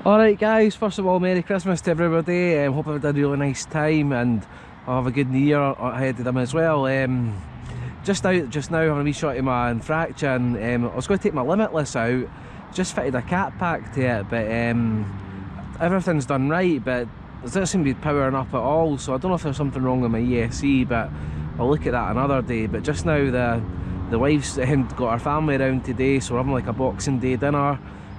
Alright guys, first of all, Merry Christmas to everybody. Hope I've had a really nice time and I'll have a good new year ahead of them as well. Just out just now having a wee shot of my Infraction. I was going to take my Limitless out, just fitted a cat pack to it, but everything's done right, but it doesn't seem to be powering up at all, so I don't know if there's something wrong with my ESC, but I'll look at that another day. But just now the wife's got her family around today, so we're having like a Boxing Day dinner.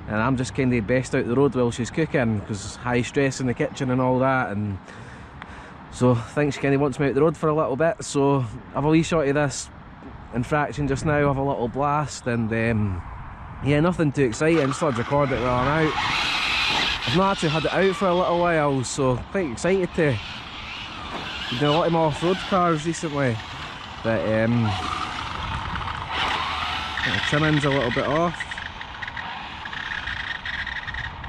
And I'm just kind of best out the road while she's cooking, because high stress in the kitchen and all that, and so I think she kind of wants me out the road for a little bit. So I've a wee shot of this Infraction just now, have a little blast, and yeah, nothing too exciting, just thought I'd record it while I'm out. I've not actually had it out for a little while, so quite excited to do a lot of my off-road cars recently, but the trimming's a little bit off.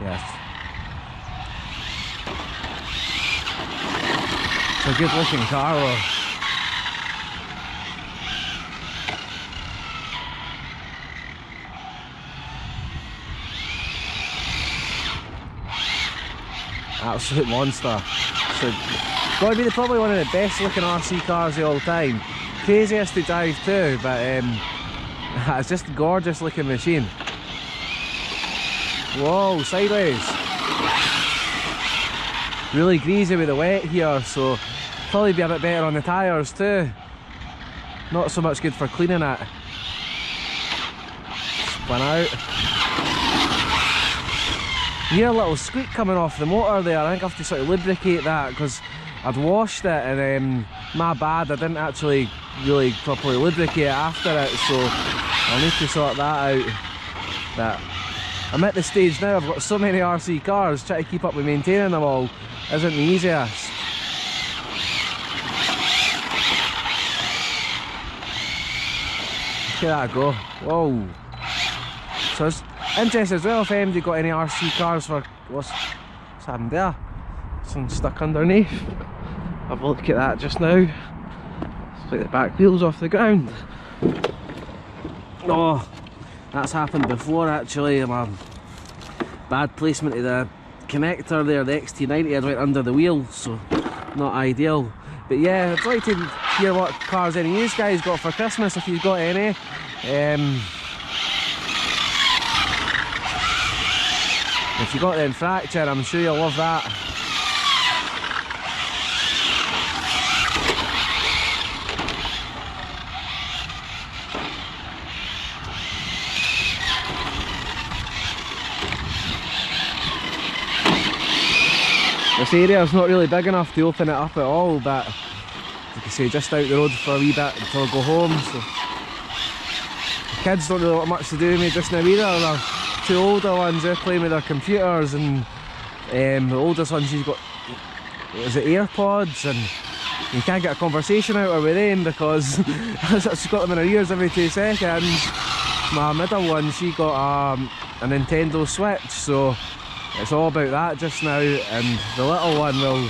Yes. It's a good looking car though. Absolute monster. So, gotta be probably one of the best looking RC cars of all time. Craziest to drive too, but it's just a gorgeous looking machine. Whoa, sideways. Really greasy with the wet here, so probably be a bit better on the tyres too. Not so much good for cleaning it. Spun out. You hear a little squeak coming off the motor there. I think I have to sort of lubricate that, because I'd washed it and my bad, I didn't actually really properly lubricate it after it, so I'll need to sort that out. But I'm at the stage now, I've got so many RC cars, trying to keep up with maintaining them all isn't the easiest. Look at that go. Whoa. So it's interesting as well if anybody got any RC cars for what's happened there? Something stuck underneath. Have a look at that just now. It's like the back wheel's off the ground. Oh, that's happened before actually. My bad placement of the connector there, the XT90 had went under the wheel, so not ideal. But yeah, I'd like to hear what cars any of you guys got for Christmas, if you've got any. If you got the Infraction, I'm sure you'll love that. This area is not really big enough to open it up at all, but like I say, just out the road for a wee bit until I go home. So the kids don't really want much to do with me just now either. The two older ones, they're playing with their computers, and the oldest one, she's got, what is it, AirPods, and you can't get a conversation out of her with them because she's got them in her ears every 2 seconds. My middle one, she got a Nintendo Switch, so it's all about that just now, and the little one, well,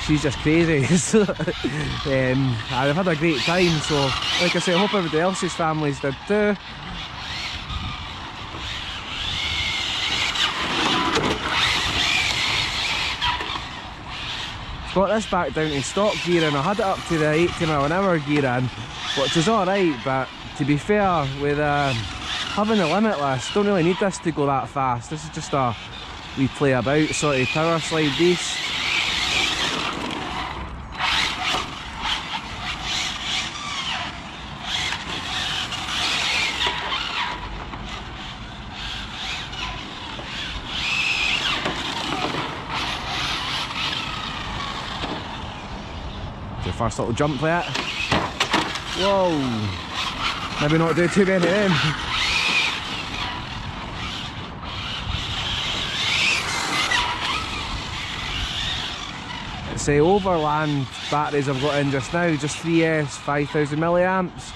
she's just crazy. So, I've had a great time, so like I say, I hope everybody else's families did too. Got this back down to stock gear, and I had it up to the 80 mph gear in, which is alright, but to be fair, with having the Limitless, don't really need this to go that fast. This is just a wee play about sort of power slide beast. The first little jump there. Whoa! Maybe not do too many of them. It's the overland batteries I've got in just now, just 3S 5000 milliamps.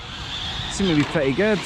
Seem to be pretty good.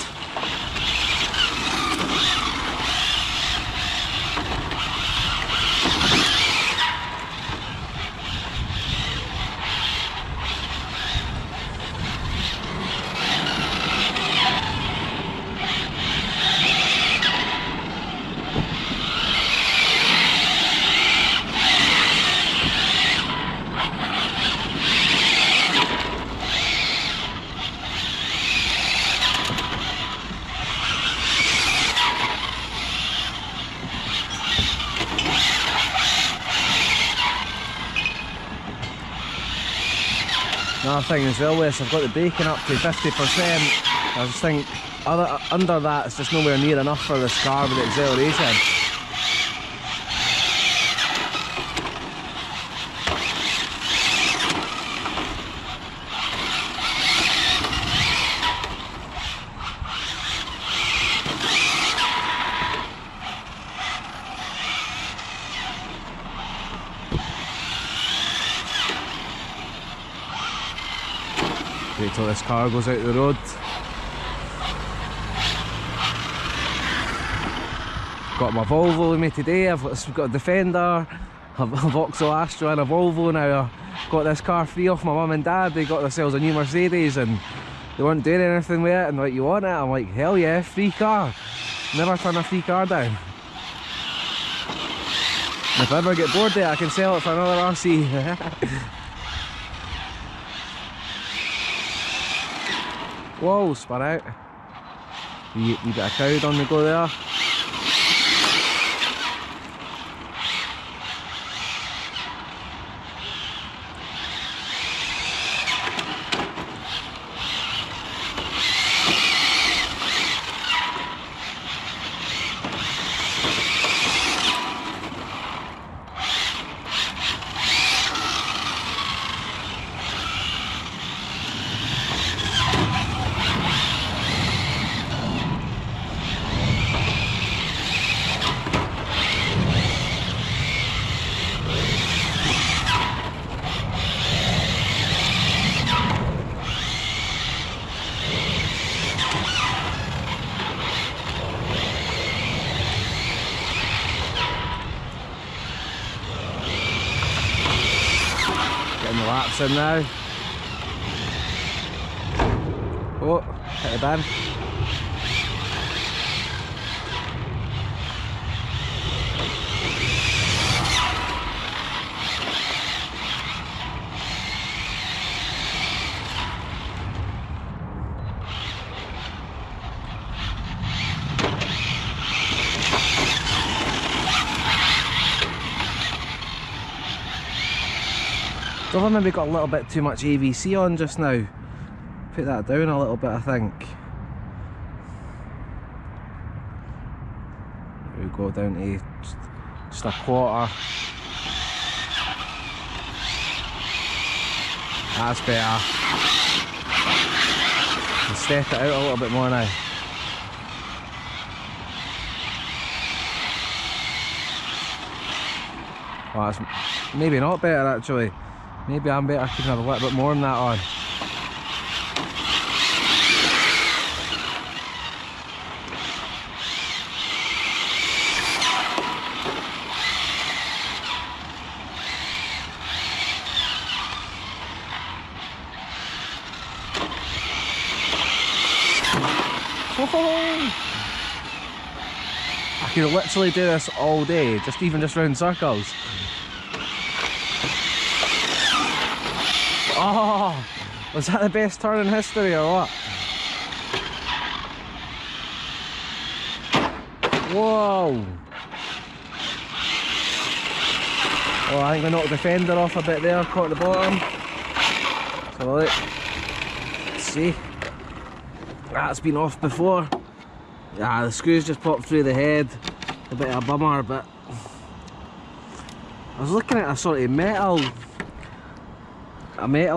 Another thing as well is I've got the braking up to 50%. I just think under that it's just nowhere near enough for this car with the acceleration. Wait till this car goes out the road. Got my Volvo with me today. I've got a Defender, a Vauxhall Astra and a Volvo now. I got this car free off my mum and dad. They got themselves a new Mercedes and they weren't doing anything with it, and like, you want it? I'm like, hell yeah, free car. Never turn a free car down. And if I ever get bored of it, I can sell it for another RC. Whoa, spun out. Wee bit of crowd on the go there. Getting the laps in now. Oh, hit the bin. I've maybe got a little bit too much AVC on just now. Put that down a little bit, I think. We go down to just a quarter. That's better. And step it out a little bit more now. Oh, that's maybe not better actually. Maybe I'm better, I can have a little bit more than that on. I could literally do this all day, even round circles. Oh, was that the best turn in history or what? Whoa! Oh, I think I knocked the fender off a bit there, caught the bottom. So look, let's see. That's been off before. Yeah, the screws just popped through the head. A bit of a bummer, but I was looking at a sort of metal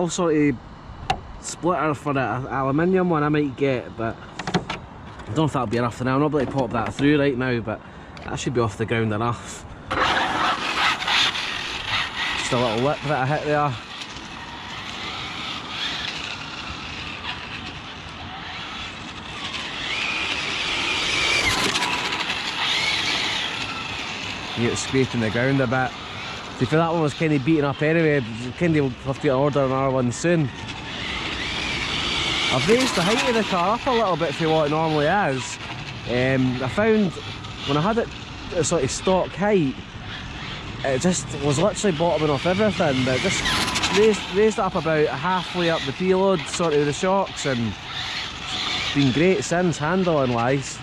sort of splitter for an aluminium one I might get, but I don't know if that'll be enough for now. I'm not able to pop that through right now, but that should be off the ground enough. Just a little lip that I hit there. You get scraping the ground a bit. See, for that one was kind of beaten up anyway, kind of have to order another one soon. I've raised the height of the car up a little bit for what it normally is. I found when I had it at sort of stock height, it just was literally bottoming off everything, but just raised it up about halfway up the preload, sort of the shocks, and it's been great since, handling wise.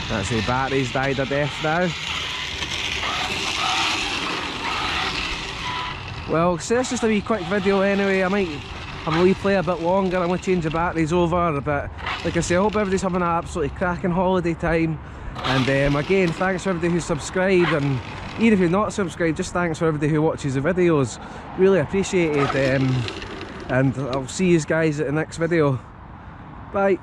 That's the battery's died a death now. Well, so it's just a wee quick video anyway. I might have a wee play a bit longer. I'm going to change the batteries over, but like I say, I hope everybody's having an absolutely cracking holiday time. And again, thanks for everybody who's subscribed, and even if you're not subscribed, just thanks for everybody who watches the videos. Really appreciate it. And I'll see you guys at the next video. Bye.